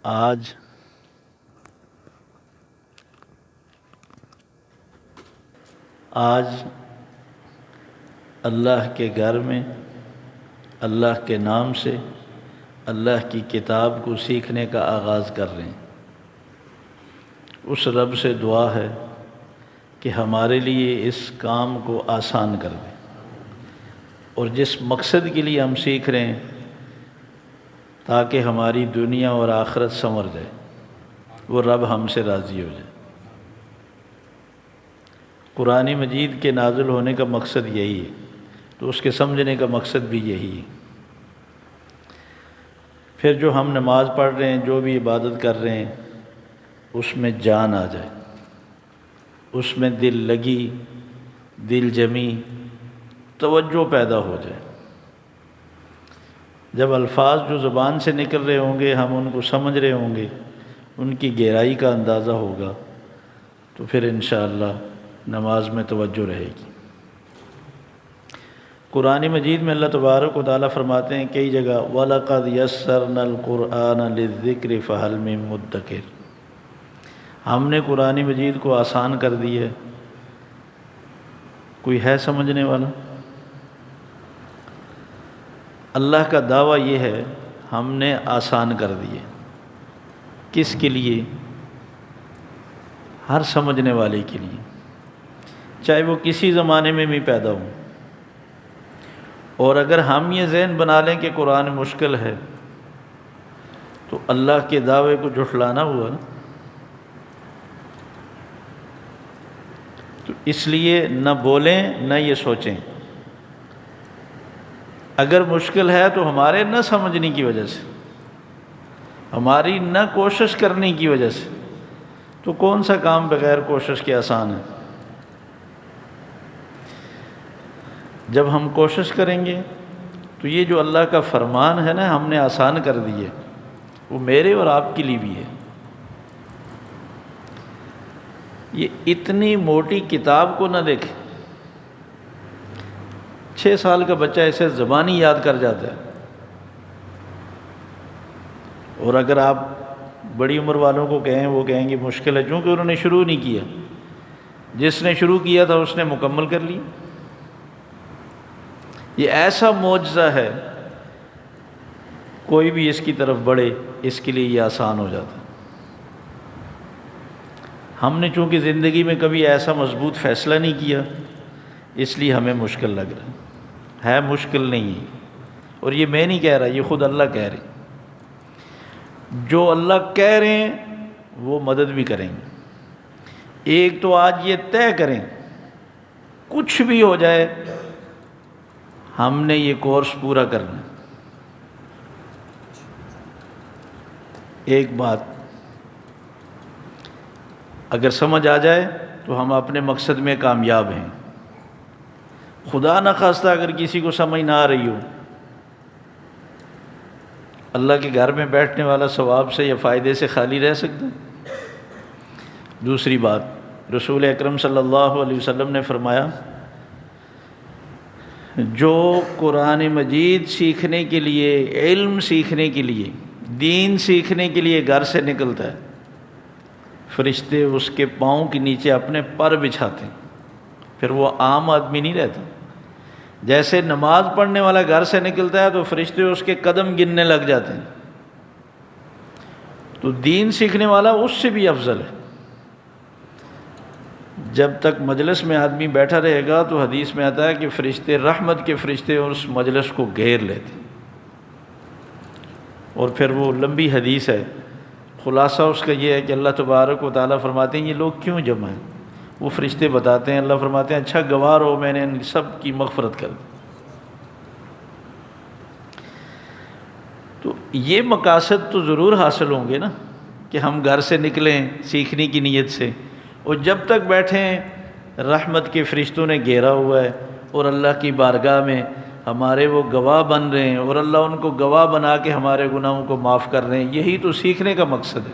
آج اللہ کے گھر میں اللہ کے نام سے اللہ کی کتاب کو سیکھنے کا آغاز کر رہے ہیں۔ اس رب سے دعا ہے کہ ہمارے لیے اس کام کو آسان کر دے، اور جس مقصد کے لیے ہم سیکھ رہے ہیں تاکہ ہماری دنیا اور آخرت سنور جائے، وہ رب ہم سے راضی ہو جائے۔ قرآن مجید کے نازل ہونے کا مقصد یہی ہے، تو اس کے سمجھنے کا مقصد بھی یہی ہے۔ پھر جو ہم نماز پڑھ رہے ہیں، جو بھی عبادت کر رہے ہیں، اس میں جان آ جائے، اس میں دل لگی، دل جمی، توجہ پیدا ہو جائے۔ جب الفاظ جو زبان سے نکل رہے ہوں گے ہم ان کو سمجھ رہے ہوں گے، ان کی گہرائی کا اندازہ ہوگا، تو پھر انشاءاللہ نماز میں توجہ رہے گی۔ قرآن مجید میں اللہ تبارک و تعالیٰ فرماتے ہیں کئی جگہ وَلَقَدْ يَسَّرْنَا الْقُرْآنَ لِلذِّكْرِ فَهَلْ مِن مُدَّكِرٍ، ہم نے قرآن مجید کو آسان کر دی ہے، کوئی ہے سمجھنے والا؟ اللہ کا دعویٰ یہ ہے ہم نے آسان کر دیے، کس کے لیے؟ ہر سمجھنے والے کے لیے، چاہے وہ کسی زمانے میں بھی پیدا ہو۔ اور اگر ہم یہ ذہن بنا لیں کہ قرآن مشکل ہے تو اللہ کے دعوے کو جھٹلانا ہوا نا۔ تو اس لیے نہ بولیں نہ یہ سوچیں، اگر مشکل ہے تو ہمارے نہ سمجھنے کی وجہ سے، ہماری نہ کوشش کرنے کی وجہ سے۔ تو کون سا کام بغیر کوشش کے آسان ہے؟ جب ہم کوشش کریں گے تو یہ جو اللہ کا فرمان ہے نا ہم نے آسان کر دی ہے، وہ میرے اور آپ کے لیے بھی ہے۔ یہ اتنی موٹی کتاب کو نہ دیکھیں، 6 سال کا بچہ اسے زبانی یاد کر جاتا ہے، اور اگر آپ بڑی عمر والوں کو کہیں وہ کہیں گے مشکل ہے، چونکہ انہوں نے شروع نہیں کیا۔ جس نے شروع کیا تھا اس نے مکمل کر لی۔ یہ ایسا معجزہ ہے، کوئی بھی اس کی طرف بڑھے اس کے لیے یہ آسان ہو جاتا ہے۔ ہم نے چونکہ زندگی میں کبھی ایسا مضبوط فیصلہ نہیں کیا، اس لیے ہمیں مشکل لگ رہا ہے۔ مشکل نہیں ہے، اور یہ میں نہیں کہہ رہا، یہ خود اللہ کہہ رہے ہیں۔ جو اللہ کہہ رہے ہیں وہ مدد بھی کریں گے۔ ایک تو آج یہ طے کریں کچھ بھی ہو جائے ہم نے یہ کورس پورا کرنا۔ ایک بات اگر سمجھ آ جائے تو ہم اپنے مقصد میں کامیاب ہیں۔ خدا نہ خواستہ اگر کسی کو سمجھ نہ آ رہی ہو، اللہ کے گھر میں بیٹھنے والا ثواب سے یا فائدے سے خالی رہ سکتا ہے؟ دوسری بات، رسول اکرم صلی اللہ علیہ وسلم نے فرمایا جو قرآن مجید سیکھنے کے لیے، علم سیکھنے کے لیے، دین سیکھنے کے لیے گھر سے نکلتا ہے، فرشتے اس کے پاؤں کے نیچے اپنے پر بچھاتے ہیں، پھر وہ عام آدمی نہیں رہتا۔ جیسے نماز پڑھنے والا گھر سے نکلتا ہے تو فرشتے اس کے قدم گننے لگ جاتے ہیں، تو دین سیکھنے والا اس سے بھی افضل ہے۔ جب تک مجلس میں آدمی بیٹھا رہے گا تو حدیث میں آتا ہے کہ فرشتے، رحمت کے فرشتے اس مجلس کو گھیر لیتے ہیں۔ اور پھر وہ لمبی حدیث ہے، خلاصہ اس کا یہ ہے کہ اللہ تبارک و تعالیٰ فرماتے ہیں یہ لوگ کیوں جمع ہیں؟ وہ فرشتے بتاتے ہیں، اللہ فرماتے ہیں اچھا گواہ رہو میں نے ان سب کی مغفرت کر دی۔ تو یہ مقاصد تو ضرور حاصل ہوں گے نا کہ ہم گھر سے نکلیں سیکھنے کی نیت سے، اور جب تک بیٹھیں رحمت کے فرشتوں نے گھیرا ہوا ہے، اور اللہ کی بارگاہ میں ہمارے وہ گواہ بن رہے ہیں، اور اللہ ان کو گواہ بنا کے ہمارے گناہوں کو معاف کر رہے ہیں۔ یہی تو سیکھنے کا مقصد ہے۔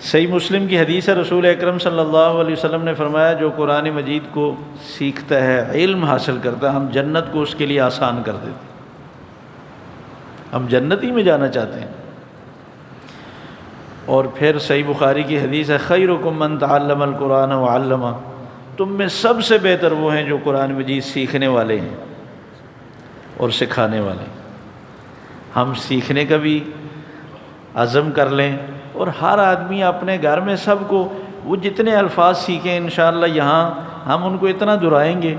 صحیح مسلم کی حدیث ہے، رسول اکرم صلی اللہ علیہ وسلم نے فرمایا جو قرآن مجید کو سیکھتا ہے، علم حاصل کرتا ہے، ہم جنت کو اس کے لیے آسان کر دیتے ہیں۔ ہم جنت ہی میں جانا چاہتے ہیں۔ اور پھر صحیح بخاری کی حدیث ہے خیرکم من تعلم القرآن وعلمہ، تم میں سب سے بہتر وہ ہیں جو قرآن مجید سیکھنے والے ہیں اور سکھانے والے ہیں۔ ہم سیکھنے کا بھی عزم کر لیں، اور ہر آدمی اپنے گھر میں سب کو وہ جتنے الفاظ سیکھیں انشاءاللہ یہاں ہم ان کو اتنا دہرائیں گے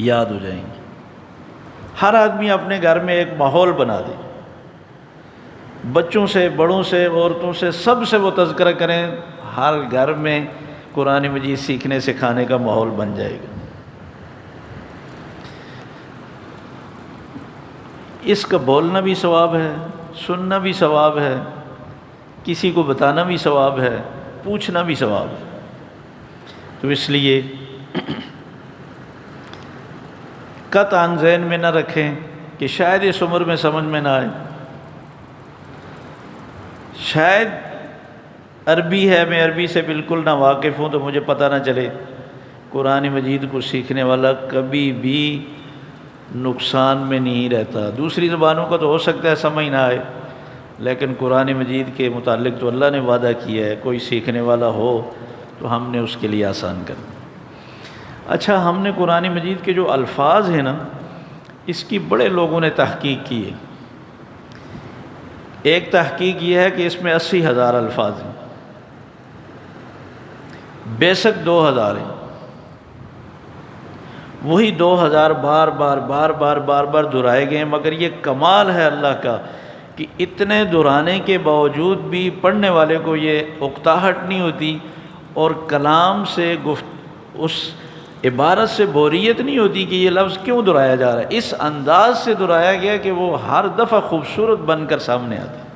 یاد ہو جائیں گے۔ ہر آدمی اپنے گھر میں ایک ماحول بنا دے، بچوں سے، بڑوں سے، عورتوں سے، سب سے وہ تذکرہ کریں، ہر گھر میں قرآن مجید سیکھنے سکھانے کا ماحول بن جائے گا۔ اس کا بولنا بھی ثواب ہے، سننا بھی ثواب ہے، کسی کو بتانا بھی ثواب ہے، پوچھنا بھی ثواب ہے۔ تو اس لیے قطعاً ذہن میں نہ رکھیں کہ شاید اس عمر میں سمجھ میں نہ آئے، شاید عربی ہے، میں عربی سے بالکل نہ واقف ہوں تو مجھے پتہ نہ چلے۔ قرآن مجید کو سیکھنے والا کبھی بھی نقصان میں نہیں رہتا۔ دوسری زبانوں کا تو ہو سکتا ہے سمجھ نہ آئے، لیکن قرآن مجید کے متعلق تو اللہ نے وعدہ کیا ہے کوئی سیکھنے والا ہو تو ہم نے اس کے لیے آسان کر دیا۔ اچھا، ہم نے قرآن مجید کے جو الفاظ ہیں نا، اس کی بڑے لوگوں نے تحقیق کی ہے۔ ایک تحقیق یہ ہے کہ اس میں 80,000 الفاظ ہیں، بیسک 2,000 ہیں، وہی 2,000 بار بار دہرائے گئے ہیں۔ مگر یہ کمال ہے اللہ کا کہ اتنے دہرانے کے باوجود بھی پڑھنے والے کو یہ اکتاہٹ نہیں ہوتی، اور کلام سے اس عبارت سے بوریت نہیں ہوتی کہ یہ لفظ کیوں دہرایا جا رہا ہے۔ اس انداز سے دہرایا گیا کہ وہ ہر دفعہ خوبصورت بن کر سامنے آتا ہے۔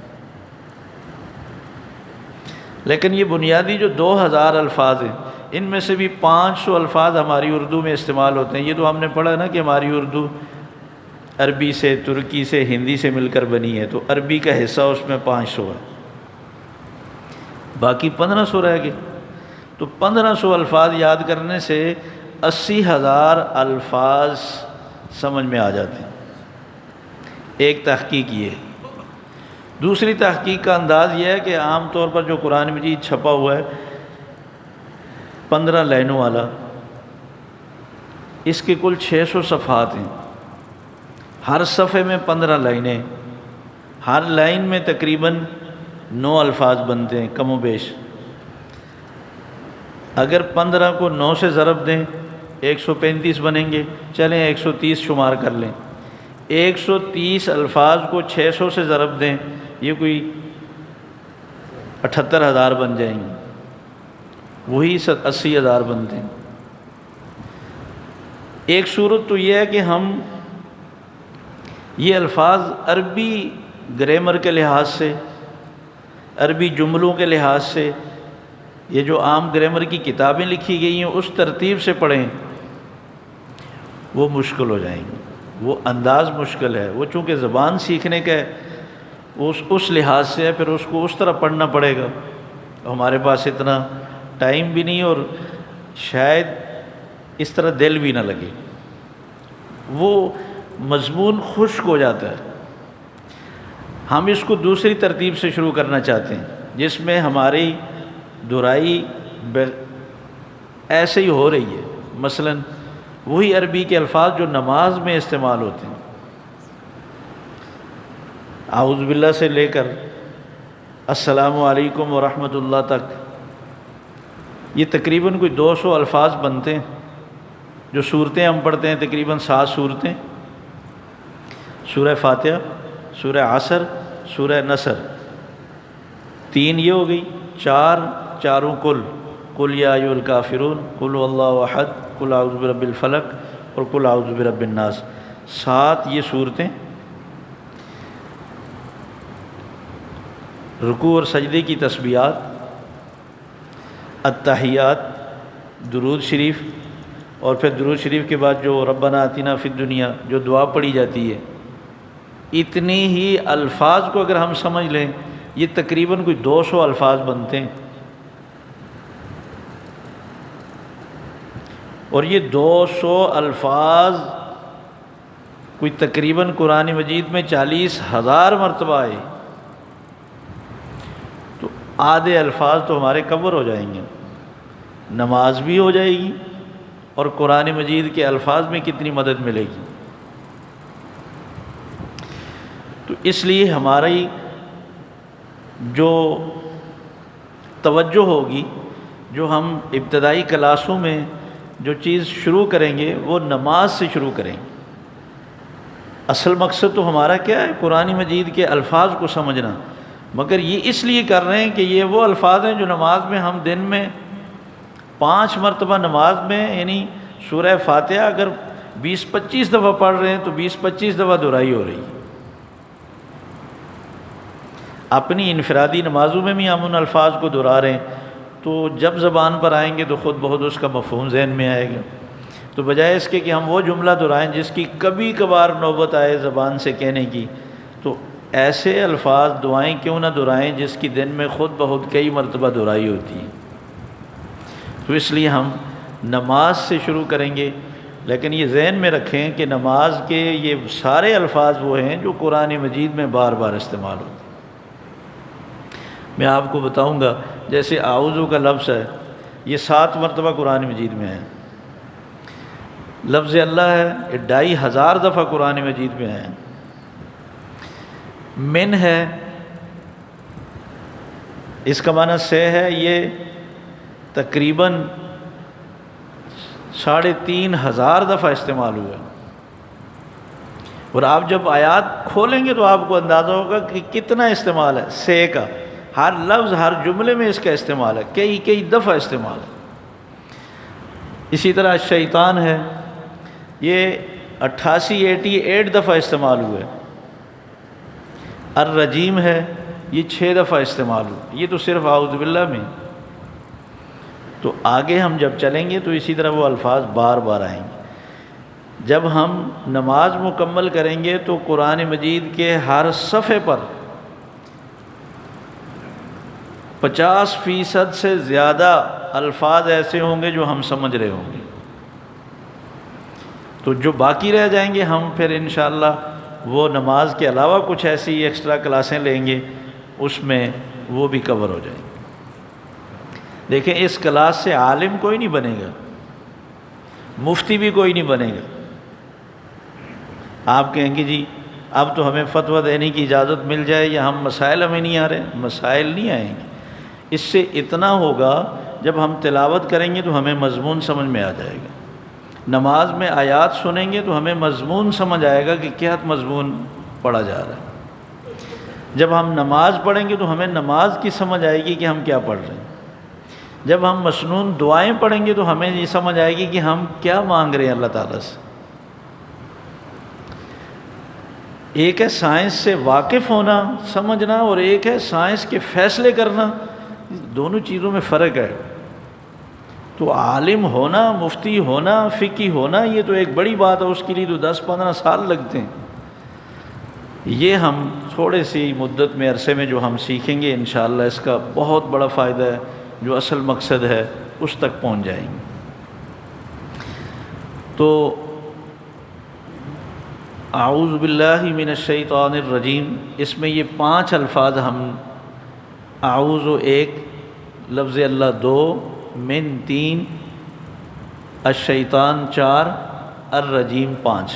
لیکن یہ بنیادی جو 2,000 الفاظ ہیں، ان میں سے بھی 500 الفاظ ہماری اردو میں استعمال ہوتے ہیں۔ یہ تو ہم نے پڑھا نا کہ ہماری اردو عربی سے، ترکی سے، ہندی سے مل کر بنی ہے، تو عربی کا حصہ اس میں 500 ہے، باقی 1500 رہ گئے۔ تو 1500 الفاظ یاد کرنے سے 80,000 الفاظ سمجھ میں آ جاتے ہیں۔ ایک تحقیق یہ ہے۔ دوسری تحقیق کا انداز یہ ہے کہ عام طور پر جو قرآن مجید چھپا ہوا ہے 15 لائنوں والا، اس کے کل 600 صفحات ہیں، ہر صفحے میں 15 لائنیں، ہر لائن میں تقریباً 9 الفاظ بنتے ہیں کم و بیش۔ اگر 15 کو 9 سے ضرب دیں 135 بنیں گے، چلیں 130 شمار کر لیں۔ 130 الفاظ کو 600 سے ضرب دیں، یہ کوئی 78,000 بن جائیں گے، وہی 80,000 بنتے ہیں۔ ایک صورت تو یہ ہے کہ ہم یہ الفاظ عربی گرامر کے لحاظ سے، عربی جملوں کے لحاظ سے، یہ جو عام گرامر کی کتابیں لکھی گئی ہیں اس ترتیب سے پڑھیں، وہ مشکل ہو جائیں گے، وہ انداز مشکل ہے۔ وہ چونکہ زبان سیکھنے کا ہے، اس لحاظ سے ہے، پھر اس کو اس طرح پڑھنا پڑے گا۔ ہمارے پاس اتنا ٹائم بھی نہیں، اور شاید اس طرح دل بھی نہ لگے، وہ مضمون خشک ہو جاتا ہے۔ ہم اس کو دوسری ترتیب سے شروع کرنا چاہتے ہیں، جس میں ہماری دہرائی ایسے ہی ہو رہی ہے۔ مثلا وہی عربی کے الفاظ جو نماز میں استعمال ہوتے ہیں، اعوذ باللہ سے لے کر السلام علیکم ورحمۃ اللہ تک، یہ تقریباً کوئی 200 الفاظ بنتے ہیں۔ جو صورتیں ہم پڑھتے ہیں تقریباً 7 صورتیں، سورہ فاتحہ، سورہ عصر، سورہ نصر، 3 یہ ہو گئی، 4 چاروں قل یا ایھا الکافرون، قل واللہ احد، قل اعوذ برب الفلق، اور قل اعوذ برب الناس، 7 یہ صورتیں۔ رکوع اور سجدے کی تسبیحات، التحیات، درود شریف، اور پھر درود شریف کے بعد جو ربنا آتنا فی الدنیا جو دعا پڑھی جاتی ہے، اتنی ہی الفاظ کو اگر ہم سمجھ لیں، یہ تقریباً کوئی 200 الفاظ بنتے ہیں۔ اور یہ 200 الفاظ کوئی تقریباً قرآن مجید میں 40,000 مرتبہ آئے تو آدھے الفاظ تو ہمارے کور ہو جائیں گے، نماز بھی ہو جائے گی اور قرآن مجید کے الفاظ میں کتنی مدد ملے گی۔ تو اس لیے ہماری جو توجہ ہوگی، جو ہم ابتدائی کلاسوں میں جو چیز شروع کریں گے وہ نماز سے شروع کریں گے۔ اصل مقصد تو ہمارا کیا ہے؟ قرآن مجید کے الفاظ کو سمجھنا، مگر یہ اس لیے کر رہے ہیں کہ یہ وہ الفاظ ہیں جو نماز میں ہم دن میں 5 مرتبہ نماز میں، یعنی سورہ فاتحہ اگر 20-25 دفعہ پڑھ رہے ہیں تو 20-25 دفعہ دہرائی ہو رہی ہے۔ اپنی انفرادی نمازوں میں بھی ہم ان الفاظ کو دہرا رہے ہیں، تو جب زبان پر آئیں گے تو خود بخود اس کا مفہوم ذہن میں آئے گا۔ تو بجائے اس کے کہ ہم وہ جملہ دہرائیں جس کی کبھی کبھار نوبت آئے زبان سے کہنے کی، تو ایسے الفاظ دعائیں کیوں نہ دہرائیں جس کی دن میں خود بخود کئی مرتبہ دہرائی ہوتی ہے۔ تو اس لیے ہم نماز سے شروع کریں گے، لیکن یہ ذہن میں رکھیں کہ نماز کے یہ سارے الفاظ وہ ہیں جو قرآن مجید میں بار بار استعمال ہوتے ہیں۔ میں آپ کو بتاؤں گا، جیسے اعوذ کا لفظ ہے، یہ 7 مرتبہ قرآن مجید میں ہے۔ لفظ اللہ ہے، یہ 2500 دفعہ قرآن مجید میں ہے۔ من ہے، اس کا معنی سے ہے، یہ تقریباً 3500 دفعہ استعمال ہوا ہے۔ اور آپ جب آیات کھولیں گے تو آپ کو اندازہ ہوگا کہ کتنا استعمال ہے سے کا، ہر لفظ ہر جملے میں اس کا استعمال ہے، کئی دفعہ استعمال ہے۔ اسی طرح شیطان ہے، یہ 88 دفعہ استعمال ہوئے۔ الرجیم ہے، یہ 6 دفعہ استعمال ہوئے۔ یہ تو صرف اعوذ باللہ میں۔ تو آگے ہم جب چلیں گے تو اسی طرح وہ الفاظ بار بار آئیں گے۔ جب ہم نماز مکمل کریں گے تو قرآن مجید کے ہر صفحے پر 50% سے زیادہ الفاظ ایسے ہوں گے جو ہم سمجھ رہے ہوں گے۔ تو جو باقی رہ جائیں گے ہم پھر انشاءاللہ وہ نماز کے علاوہ کچھ ایسی ایکسٹرا کلاسیں لیں گے، اس میں وہ بھی کور ہو جائیں گے۔ دیکھیں، اس کلاس سے عالم کوئی نہیں بنے گا، مفتی بھی کوئی نہیں بنے گا۔ آپ کہیں گے جی اب تو ہمیں فتویٰ دینے کی اجازت مل جائے یا ہم مسائل ہمیں نہیں آ رہے، مسائل نہیں آئیں گے۔ اس سے اتنا ہوگا، جب ہم تلاوت کریں گے تو ہمیں مضمون سمجھ میں آ جائے گا۔ نماز میں آیات سنیں گے تو ہمیں مضمون سمجھ آئے گا کہ کیا مضمون پڑھا جا رہا ہے۔ جب ہم نماز پڑھیں گے تو ہمیں نماز کی سمجھ آئے گی کہ ہم کیا پڑھ رہے ہیں۔ جب ہم مسنون دعائیں پڑھیں گے تو ہمیں یہ سمجھ آئے گی کہ ہم کیا مانگ رہے ہیں اللہ تعالیٰ سے۔ ایک ہے سائنس سے واقف ہونا، سمجھنا، اور ایک ہے سائنس کے فیصلے کرنا۔ دونوں چیزوں میں فرق ہے۔ تو عالم ہونا، مفتی ہونا، فقی ہونا، یہ تو ایک بڑی بات ہے، اس کے لیے تو 10-15 سال لگتے ہیں۔ یہ ہم تھوڑے سی مدت میں، عرصے میں جو ہم سیکھیں گے انشاءاللہ اس کا بہت بڑا فائدہ ہے، جو اصل مقصد ہے اس تک پہنچ جائیں گے۔ تو اعوذ باللہ من الشیطان الرجیم، اس میں یہ 5 الفاظ ہم، اعوذ 1، لفظ اللہ 2، من 3، الشیطان 4، الرجیم 5۔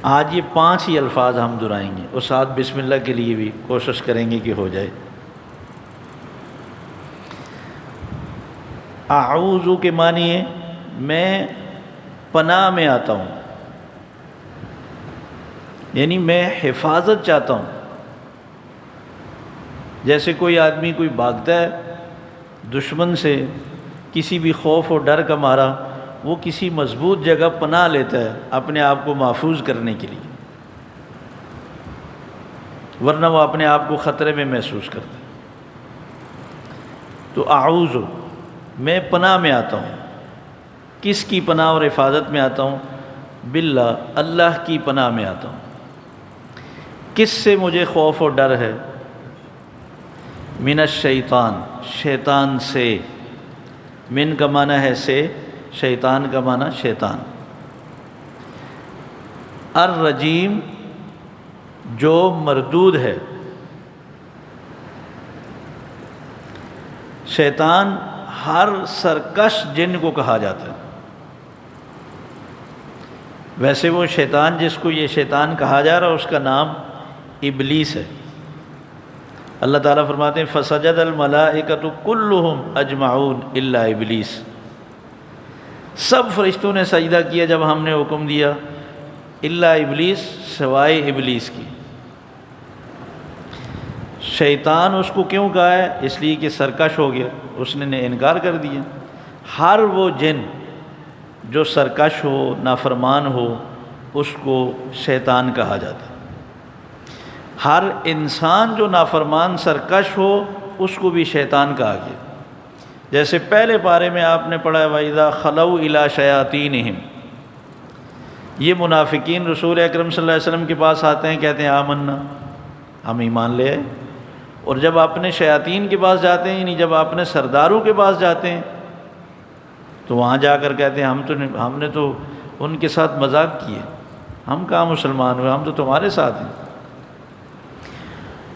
آج یہ 5 ہی الفاظ ہم دہرائیں گے، اور ساتھ بسم اللہ کے لیے بھی کوشش کریں گے کہ ہو جائے۔ اعوذ کے معنی ہے میں پناہ میں آتا ہوں، یعنی میں حفاظت چاہتا ہوں۔ جیسے کوئی آدمی کوئی بھاگتا ہے دشمن سے، کسی بھی خوف و ڈر کا مارا، وہ کسی مضبوط جگہ پناہ لیتا ہے اپنے آپ کو محفوظ کرنے کے لیے، ورنہ وہ اپنے آپ کو خطرے میں محسوس کرتا ہے۔ تو اعوذ، میں پناہ میں آتا ہوں۔ کس کی پناہ اور حفاظت میں آتا ہوں؟ باللہ، اللہ کی پناہ میں آتا ہوں۔ کس سے مجھے خوف و ڈر ہے؟ من الشیطان، شیطان سے۔ من کا معنی ہے سے، شیطان کا معنی شیطان۔ الرجیم جو مردود ہے۔ شیطان ہر سرکش جن کو کہا جاتا ہے۔ ویسے وہ شیطان جس کو یہ شیطان کہا جا رہا ہے اس کا نام ابلیس ہے۔ اللہ تعالیٰ فرماتے ہیں فسجد الملائکۃ کلہم اجمعون الا ابلیس، سب فرشتوں نے سجدہ کیا جب ہم نے حکم دیا، الا ابلیس، سوائے ابلیس کی۔ شیطان اس کو کیوں کہا ہے؟ اس لیے کہ سرکش ہو گیا، اس نے انکار کر دیا۔ ہر وہ جن جو سرکش ہو، نافرمان ہو، اس کو شیطان کہا جاتا ہے۔ ہر انسان جو نافرمان سرکش ہو اس کو بھی شیطان کہا گیا۔ جیسے پہلے پارے میں آپ نے پڑھا وَإِذَا خَلَوْا إِلَىٰ شَيَاطِينِهِمْ، یہ منافقین رسول اکرم صلی اللہ علیہ وسلم کے پاس آتے ہیں، کہتے ہیں آمنا، ہم ایمان لے آئے، اور جب اپنے شیاطین کے پاس جاتے ہیں، یعنی جب اپنے سرداروں کے پاس جاتے ہیں، تو وہاں جا کر کہتے ہیں ہم نے تو ان کے ساتھ مذاق کیے، ہم کہاں مسلمان ہوئے، ہم تو تمہارے ساتھ ہیں۔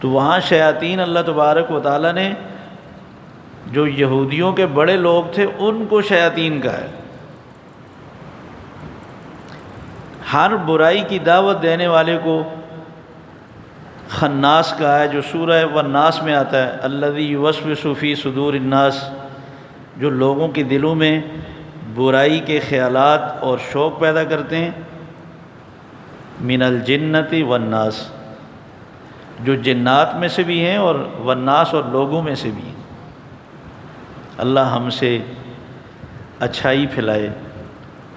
تو وہاں شیاطین اللہ تبارک و تعالیٰ نے جو یہودیوں کے بڑے لوگ تھے ان کو شیاطین کہا ہے۔ ہر برائی کی دعوت دینے والے کو خناس کہا ہے، جو سورہ والناس میں آتا ہے الذی یوسوس فی صدور الناس، جو لوگوں کے دلوں میں برائی کے خیالات اور شوق پیدا کرتے ہیں، من الجنۃ والناس، جو جنات میں سے بھی ہیں اور والناس اور لوگوں میں سے بھی ہیں۔ اللہ ہم سے اچھائی پھیلائے،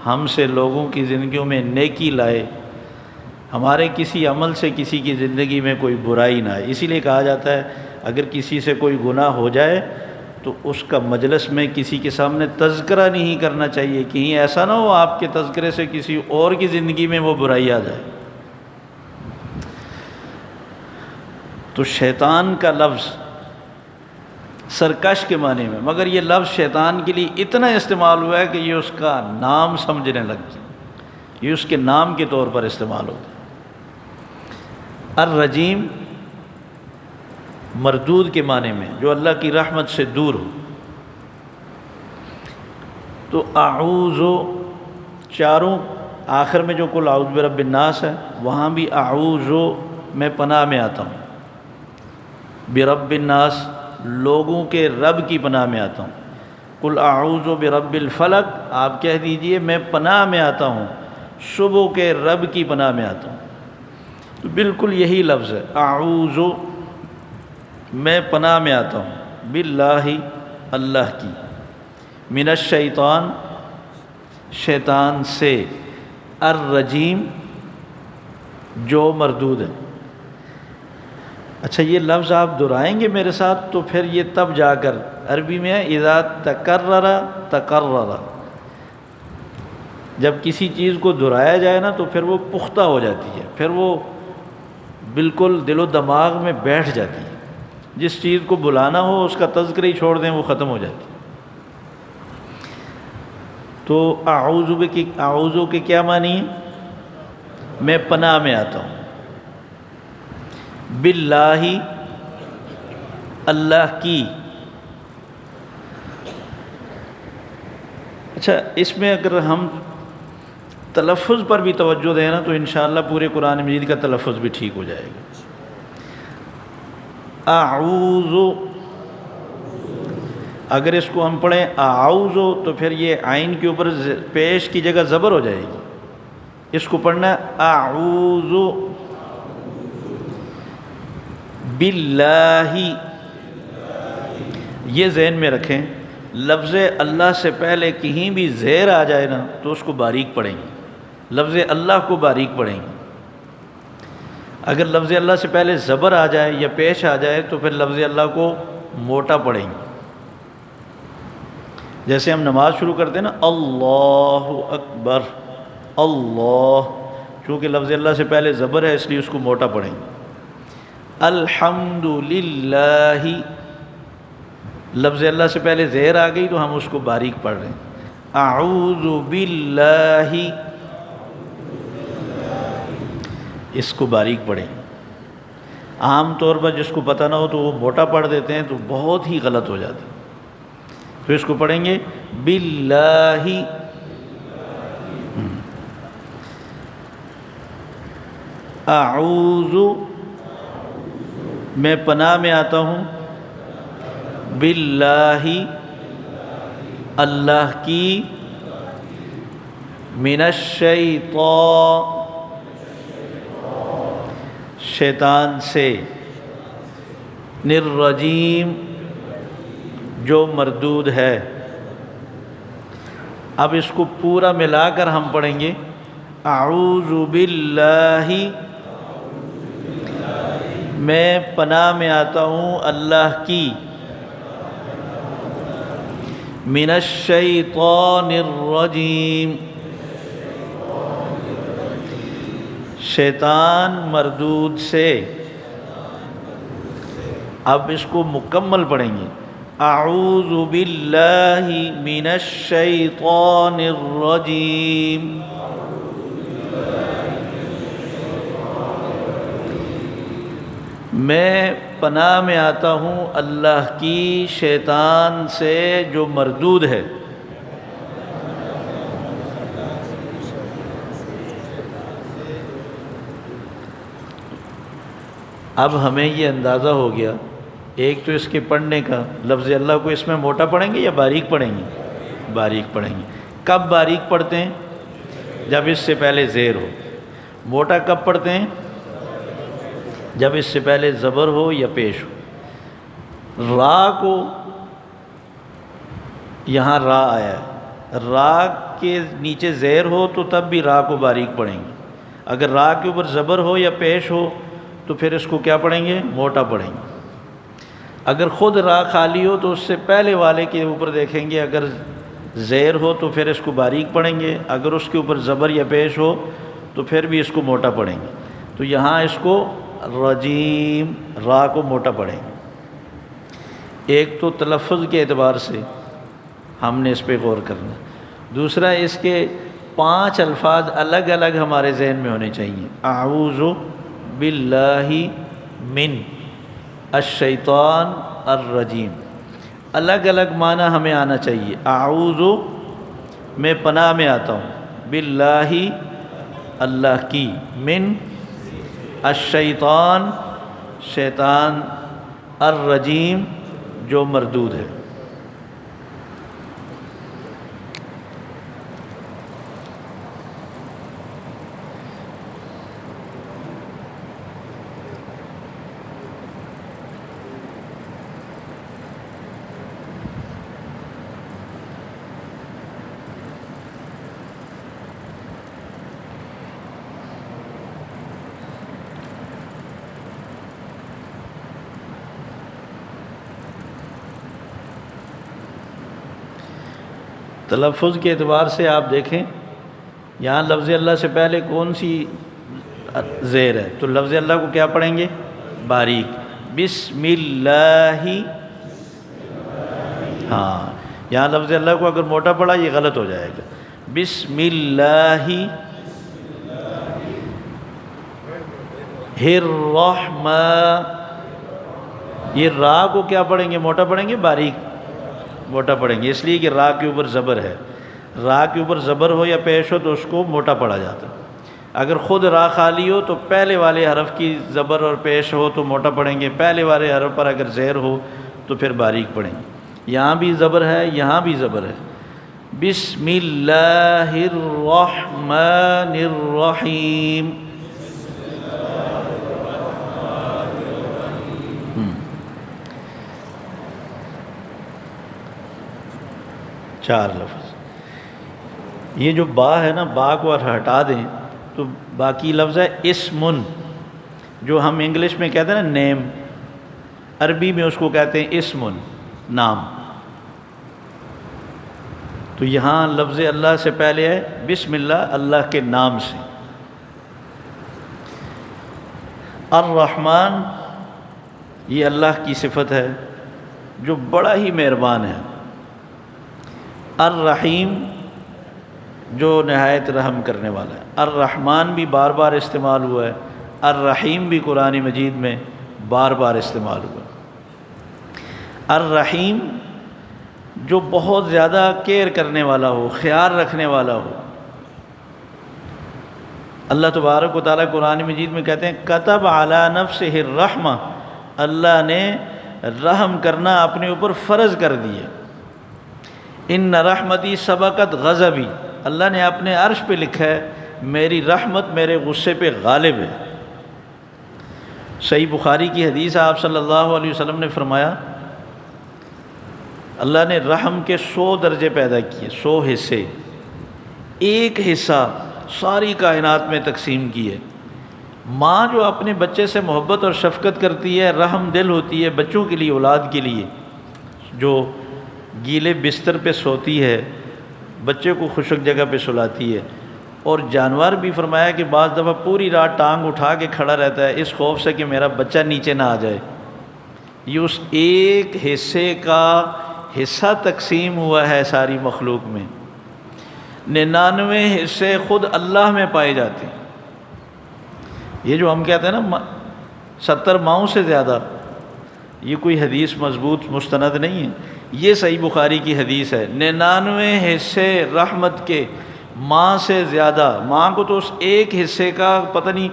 ہم سے لوگوں کی زندگیوں میں نیکی لائے، ہمارے کسی عمل سے کسی کی زندگی میں کوئی برائی نہ آئے۔ اسی لیے کہا جاتا ہے اگر کسی سے کوئی گناہ ہو جائے تو اس کا مجلس میں کسی کے سامنے تذکرہ نہیں کرنا چاہیے، کہیں ایسا نہ ہو آپ کے تذکرے سے کسی اور کی زندگی میں وہ برائی آ جائے۔ تو شیطان کا لفظ سرکش کے معنی میں، مگر یہ لفظ شیطان کے لیے اتنا استعمال ہوا ہے کہ یہ اس کا نام سمجھنے لگ گیا، یہ اس کے نام کے طور پر استعمال ہوتا ہے۔ الرجیم مردود کے معنی میں، جو اللہ کی رحمت سے دور ہو۔ تو اعوذ، چاروں آخر میں جو قل اعوذ برب الناس ہے، وہاں بھی اعوذ، میں پناہ میں آتا ہوں، برب الناس، لوگوں کے رب کی پناہ میں آتا ہوں۔ قل اعوذ برب الفلق، آپ کہہ دیجئے میں پناہ میں آتا ہوں صبح کے رب کی پناہ میں آتا ہوں۔ تو بالکل یہی لفظ ہے، اعوذ، میں پناہ میں آتا ہوں، باللہ، اللہ کی، من الشیطان، شیطان سے، الرجیم، جو مردود ہے۔ اچھا یہ لفظ آپ دہرائیں گے میرے ساتھ تو پھر یہ تب جا کر عربی میں ہے اذا تکرر تکرر، جب کسی چیز کو دہرایا جائے نا تو پھر وہ پختہ ہو جاتی ہے، پھر وہ بالکل دل و دماغ میں بیٹھ جاتی ہے۔ جس چیز کو بلانا ہو اس کا تذکرہ ہی چھوڑ دیں وہ ختم ہو جاتی ہے۔ تو اعوذ کے کیا معنی ہے؟ میں پناہ میں آتا ہوں، باللہ، اللہ کی۔ اچھا اس میں اگر ہم تلفظ پر بھی توجہ دیں نا تو انشاءاللہ پورے قرآن مجید کا تلفظ بھی ٹھیک ہو جائے گا۔ اعوذ، اگر اس کو ہم پڑھیں اعوذ تو پھر یہ عین کے اوپر پیش کی جگہ زبر ہو جائے گی، اس کو پڑھنا ہے اعوذ باللہ۔ یہ ذہن میں رکھیں، لفظ اللہ سے پہلے کہیں بھی زیر آ جائے نا تو اس کو باریک پڑھیں گے، لفظ اللہ کو باریک پڑھیں گے۔ اگر لفظ اللہ سے پہلے زبر آ جائے یا پیش آ جائے تو پھر لفظ اللہ کو موٹا پڑھیں گے۔ جیسے ہم نماز شروع کرتے ہیں نا اللہ اکبر، اللہ، چونکہ لفظ اللہ سے پہلے زبر ہے اس لیے اس کو موٹا پڑھیں گے۔ الحمدللہ، لفظ اللہ سے پہلے زیر آ گئی تو ہم اس کو باریک پڑھ رہے ہیں۔ اعوذ باللہ، اس کو باریک پڑھیں۔ عام طور پر جس کو پتہ نہ ہو تو وہ موٹا پڑھ دیتے ہیں، تو بہت ہی غلط ہو جاتی۔ تو اس کو پڑھیں گے باللہ، اعوذ، میں پناہ میں آتا ہوں، باللہ، اللہ کی، من الشیطان، شیطان سے، الرجیم، جو مردود ہے۔ اب اس کو پورا ملا کر ہم پڑھیں گے اعوذ باللہ، میں پناہ میں آتا ہوں اللہ کی، من الشیطان الرجیم، شیطان مردود سے۔ اب اس کو مکمل پڑھیں گے اعوذ باللہ من الشیطان الرجیم، میں پناہ میں آتا ہوں اللہ کی شیطان سے جو مردود ہے۔ اب ہمیں یہ اندازہ ہو گیا، ایک تو اس کے پڑھنے کا، لفظ اللہ کو اس میں موٹا پڑھیں گے یا باریک پڑھیں گے؟ باریک پڑھیں گے۔ کب باریک پڑھتے ہیں؟ جب اس سے پہلے زیر ہو۔ موٹا کب پڑھتے ہیں؟ جب اس سے پہلے زبر ہو یا پیش ہو۔ را کو، یہاں را آیا ہے، را کے نیچے زیر ہو تو تب بھی را کو باریک پڑھیں گے۔ اگر را کے اوپر زبر ہو یا پیش ہو تو پھر اس کو کیا پڑھیں گے؟ موٹا پڑھیں گے۔ اگر خود را خالی ہو تو اس سے پہلے والے کے اوپر دیکھیں گے، اگر زیر ہو تو پھر اس کو باریک پڑھیں گے، اگر اس کے اوپر زبر یا پیش ہو تو پھر بھی اس کو موٹا پڑھیں گے۔ تو یہاں اس کو رجیم، را کو موٹا پڑھیں گے۔ ایک تو تلفظ کے اعتبار سے ہم نے اس پہ غور کرنا، دوسرا اس کے 5 الفاظ الگ الگ ہمارے ذہن میں ہونے چاہیے۔ اعوذ باللہ من الشیطان الرجیم، الگ الگ معنی ہمیں آنا چاہیے۔ اعوذ، میں پناہ میں آتا ہوں، باللہ، اللہ کی، من الشیطان، شیطان، الرجیم، جو مردود ہے۔ تلفظ کے اعتبار سے آپ دیکھیں، یہاں لفظ اللہ سے پہلے کون سی زیر ہے؟ تو لفظ اللہ کو کیا پڑھیں گے؟ باریک، بسم اللہ۔ ہاں، یہاں لفظ اللہ کو اگر موٹا پڑھا یہ غلط ہو جائے گا۔ بسم اللہ الرحمن، یہ را کو کیا پڑھیں گے؟ موٹا پڑھیں گے باریک؟ موٹا پڑھیں گے، اس لیے کہ را کے اوپر زبر ہے۔ را کے اوپر زبر ہو یا پیش ہو تو اس کو موٹا پڑھا جاتا ہے۔ اگر خود را خالی ہو تو پہلے والے حرف کی زبر اور پیش ہو تو موٹا پڑھیں گے، پہلے والے حرف پر اگر زیر ہو تو پھر باریک پڑھیں گے۔ یہاں بھی زبر ہے، یہاں بھی زبر ہے۔ بسم اللہ الرحمن الرحیم، 4 لفظ۔ یہ جو با ہے نا، با کو ہٹا دیں تو باقی لفظ ہے اسمن، جو ہم انگلش میں کہتے ہیں نا نیم، عربی میں اس کو کہتے ہیں اسمن، نام۔ تو یہاں لفظ اللہ سے پہلے ہے بسم اللہ، اللہ کے نام سے۔ الرحمن، یہ اللہ کی صفت ہے جو بڑا ہی مہربان ہے۔ الرحیم، جو نہایت رحم کرنے والا ہے۔ الرحمن بھی بار بار استعمال ہوا ہے، الرحیم بھی قرآن مجید میں بار بار استعمال ہوا۔ الرحیم جو بہت زیادہ کیئر کرنے والا ہو، خیال رکھنے والا ہو۔ اللہ تبارک و تعالیٰ قرآن مجید میں کہتے ہیں کتب علی نفسہ الرحمہ، اللہ نے رحم کرنا اپنے اوپر فرض کر دیا۔ ان رحمتی سبقت غضبی، اللہ نے اپنے عرش پہ لکھا ہے میری رحمت میرے غصے پہ غالب ہے۔ صحیح بخاری کی حدیث آپ صلی اللہ علیہ وسلم نے فرمایا اللہ نے رحم کے 100 درجے پیدا کیے، 100 حصے، ایک حصہ ساری کائنات میں تقسیم کیے۔ ماں جو اپنے بچے سے محبت اور شفقت کرتی ہے، رحم دل ہوتی ہے بچوں کے لیے، اولاد کے لیے، جو گیلے بستر پہ سوتی ہے، بچے کو خشک جگہ پہ سلاتی ہے۔ اور جانور بھی فرمایا کہ بعض دفعہ پوری رات ٹانگ اٹھا کے کھڑا رہتا ہے اس خوف سے کہ میرا بچہ نیچے نہ آ جائے۔ یہ اس ایک حصے کا حصہ تقسیم ہوا ہے ساری مخلوق میں۔ 99 حصے خود اللہ میں پائے جاتے ہیں۔ یہ جو ہم کہتے ہیں نا 70 ماؤں سے زیادہ، یہ کوئی حدیث مضبوط مستند نہیں ہے، یہ صحیح بخاری کی حدیث ہے۔ 99 حصے رحمت کے ماں سے زیادہ، ماں کو تو اس ایک حصے کا پتہ نہیں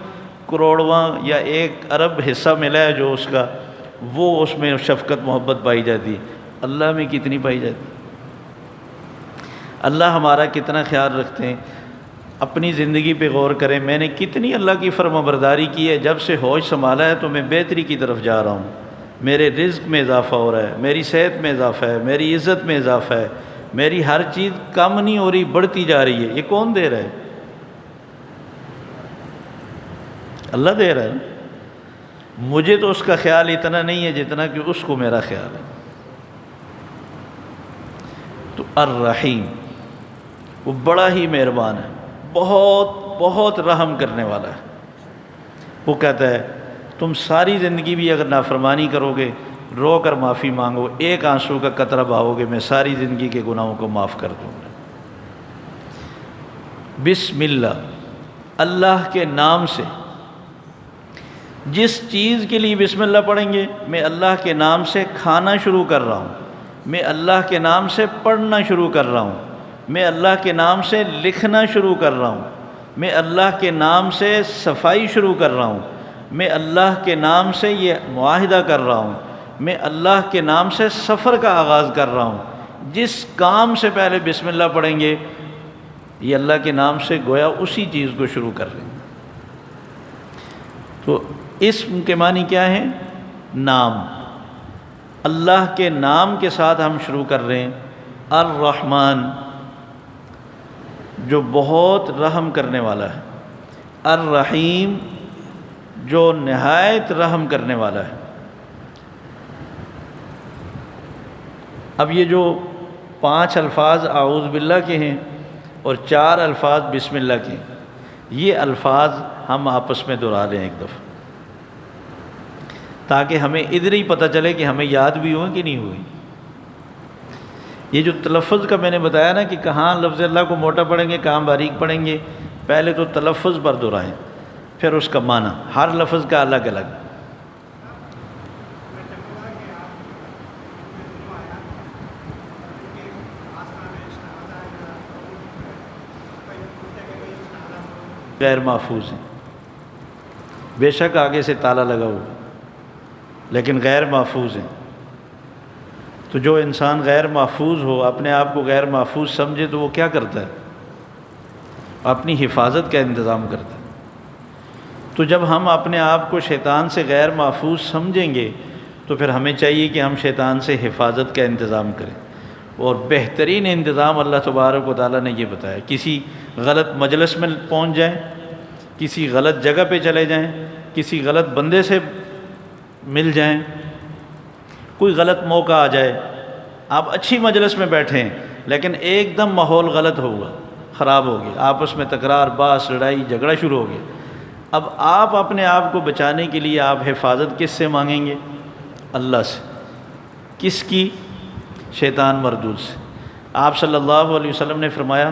کروڑواں یا 1 ارب حصہ ملا ہے جو اس کا، وہ اس میں شفقت محبت پائی جاتی ہے۔ اللہ میں کتنی پائی جاتی ہے؟ اللہ ہمارا کتنا خیال رکھتے ہیں۔ اپنی زندگی پہ غور کریں، میں نے کتنی اللہ کی فرما برداری کی ہے، جب سے ہوش سنبھالا ہے تو میں بہتری کی طرف جا رہا ہوں، میرے رزق میں اضافہ ہو رہا ہے، میری صحت میں اضافہ ہے، میری عزت میں اضافہ ہے، میری ہر چیز کم نہیں ہو رہی بڑھتی جا رہی ہے۔ یہ کون دے رہا ہے؟ اللہ دے رہا ہے۔ مجھے تو اس کا خیال اتنا نہیں ہے جتنا کہ اس کو میرا خیال ہے۔ تو الرحیم وہ بڑا ہی مہربان ہے، بہت بہت رحم کرنے والا ہے۔ وہ کہتا ہے تم ساری زندگی بھی اگر نافرمانی کرو گے، رو کر معافی مانگو، ایک آنسو کا قطرہ بہاؤ گے، میں ساری زندگی کے گناہوں کو معاف کر دوں گا۔ بسم اللہ، اللہ کے نام سے، جس چیز کے لیے بسم اللہ پڑھیں گے، میں اللہ کے نام سے کھانا شروع کر رہا ہوں، میں اللہ کے نام سے پڑھنا شروع کر رہا ہوں، میں اللہ کے نام سے لکھنا شروع کر رہا ہوں، میں اللہ کے نام سے صفائی شروع کر رہا ہوں، میں اللہ کے نام سے یہ معاہدہ کر رہا ہوں، میں اللہ کے نام سے سفر کا آغاز کر رہا ہوں۔ جس کام سے پہلے بسم اللہ پڑھیں گے، یہ اللہ کے نام سے گویا اسی چیز کو شروع کر رہے ہیں۔ تو اسم کے معنی کیا ہے؟ نام۔ اللہ کے نام کے ساتھ ہم شروع کر رہے ہیں۔ الرحمن جو بہت رحم کرنے والا ہے، الرحیم جو نہایت رحم کرنے والا ہے۔ اب یہ جو 5 الفاظ اعوذ باللہ کے ہیں اور 4 الفاظ بسم اللہ کے ہیں، یہ الفاظ ہم آپس میں دہرا لیں ایک دفعہ، تاکہ ہمیں ادھر ہی پتہ چلے کہ ہمیں یاد بھی ہوئیں کہ نہیں ہوئی۔ یہ جو تلفظ کا میں نے بتایا نا کہ کہاں لفظ اللہ کو موٹا پڑھیں گے، کہاں باریک پڑھیں گے، پہلے تو تلفظ پر دہرائیں، پھر اس کا معنی، ہر لفظ کا الگ الگ۔ غیر محفوظ ہیں، بے شک آگے سے تالا لگا ہوا، لیکن غیر محفوظ ہیں۔ تو جو انسان غیر محفوظ ہو، اپنے آپ کو غیر محفوظ سمجھے، تو وہ کیا کرتا ہے؟ اپنی حفاظت کا انتظام کرتا ہے۔ تو جب ہم اپنے آپ کو شیطان سے غیر محفوظ سمجھیں گے تو پھر ہمیں چاہیے کہ ہم شیطان سے حفاظت کا انتظام کریں، اور بہترین انتظام اللہ تبارک و تعالیٰ نے یہ بتایا۔ کسی غلط مجلس میں پہنچ جائیں، کسی غلط جگہ پہ چلے جائیں، کسی غلط بندے سے مل جائیں، کوئی غلط موقع آ جائے، آپ اچھی مجلس میں بیٹھیں لیکن ایک دم ماحول غلط ہوگا، خراب ہو گیا، آپس میں تکرار، باس، لڑائی جھگڑا شروع ہو گیا۔ اب آپ اپنے آپ کو بچانے کے لیے آپ حفاظت کس سے مانگیں گے؟ اللہ سے۔ کس کی؟ شیطان مردود سے۔ آپ صلی اللہ علیہ وسلم نے فرمایا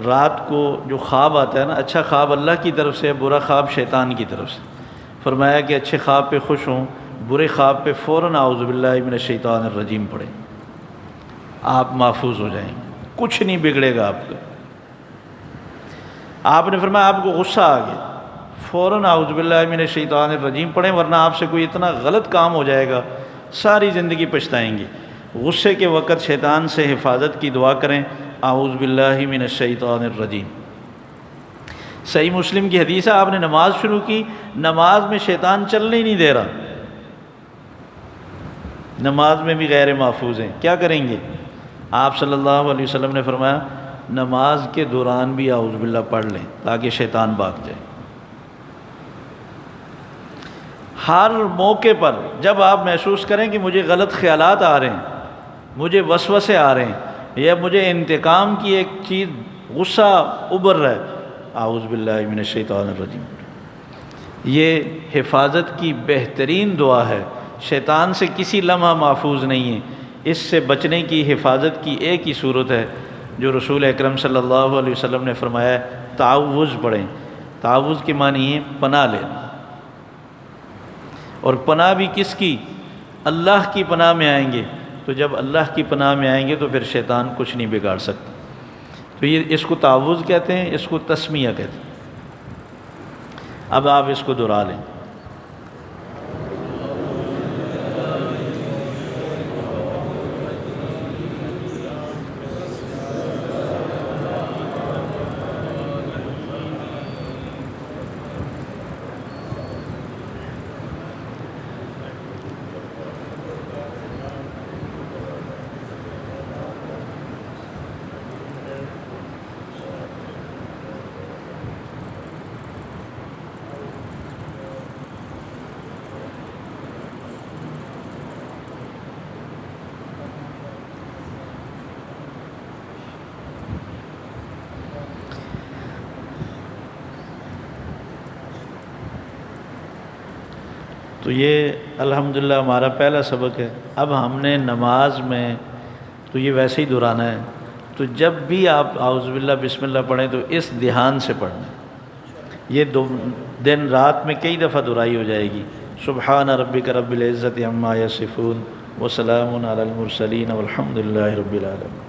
رات کو جو خواب آتا ہے نا، اچھا خواب اللہ کی طرف سے، برا خواب شیطان کی طرف سے۔ فرمایا کہ اچھے خواب پہ خوش ہوں، برے خواب پہ فوراً اعوذ باللہ من الشیطان الرجیم پڑھیں، آپ محفوظ ہو جائیں گے، کچھ نہیں بگڑے گا آپ کا۔ آپ نے فرمایا آپ کو غصہ آ گیا، فوراً اعوذ باللہ من الشیطان الرجیم پڑھیں، ورنہ آپ سے کوئی اتنا غلط کام ہو جائے گا ساری زندگی پچھتائیں گے۔ غصے کے وقت شیطان سے حفاظت کی دعا کریں، اعوذ باللہ من الشیطان الرجیم۔ صحیح مسلم کی حدیث ہے، آپ نے نماز شروع کی، نماز میں شیطان چلنے ہی نہیں دے رہا، نماز میں بھی غیر محفوظ ہیں، کیا کریں گے؟ آپ صلی اللہ علیہ وسلم نے فرمایا نماز کے دوران بھی اعوذ باللہ پڑھ لیں تاکہ شیطان بھاگ جائے۔ ہر موقع پر جب آپ محسوس کریں کہ مجھے غلط خیالات آ رہے ہیں، مجھے وسوسے آ رہے ہیں، یا مجھے انتقام کی ایک چیز غصہ ابھر رہا ہے، اعوذ باللہ من الشیطان الرجیم۔ یہ حفاظت کی بہترین دعا ہے، شیطان سے کسی لمحہ محفوظ نہیں ہے۔ اس سے بچنے کی حفاظت کی ایک ہی صورت ہے جو رسول اکرم صلی اللہ علیہ وسلم نے فرمایا ہے، تعوذ پڑھیں۔ تعوذ کے معنی ہے پناہ لینا، اور پناہ بھی کس کی؟ اللہ کی پناہ میں آئیں گے، تو جب اللہ کی پناہ میں آئیں گے تو پھر شیطان کچھ نہیں بگاڑ سکتا۔ تو یہ اس کو تعوذ کہتے ہیں، اس کو تسمیہ کہتے ہیں۔ اب آپ اس کو دہرا لیں۔ تو یہ الحمدللہ ہمارا پہلا سبق ہے۔ اب ہم نے نماز میں تو یہ ویسے ہی دہرانا ہے، تو جب بھی آپ اعوذ باللہ بسم اللہ پڑھیں تو اس دھیان سے پڑھنا ہے۔ یہ دن رات میں کئی دفعہ دہرائی ہو جائے گی۔ سبحان ربک رب العزت عما یصفون وسلام علی المرسلین والحمد للہ رب العالمین۔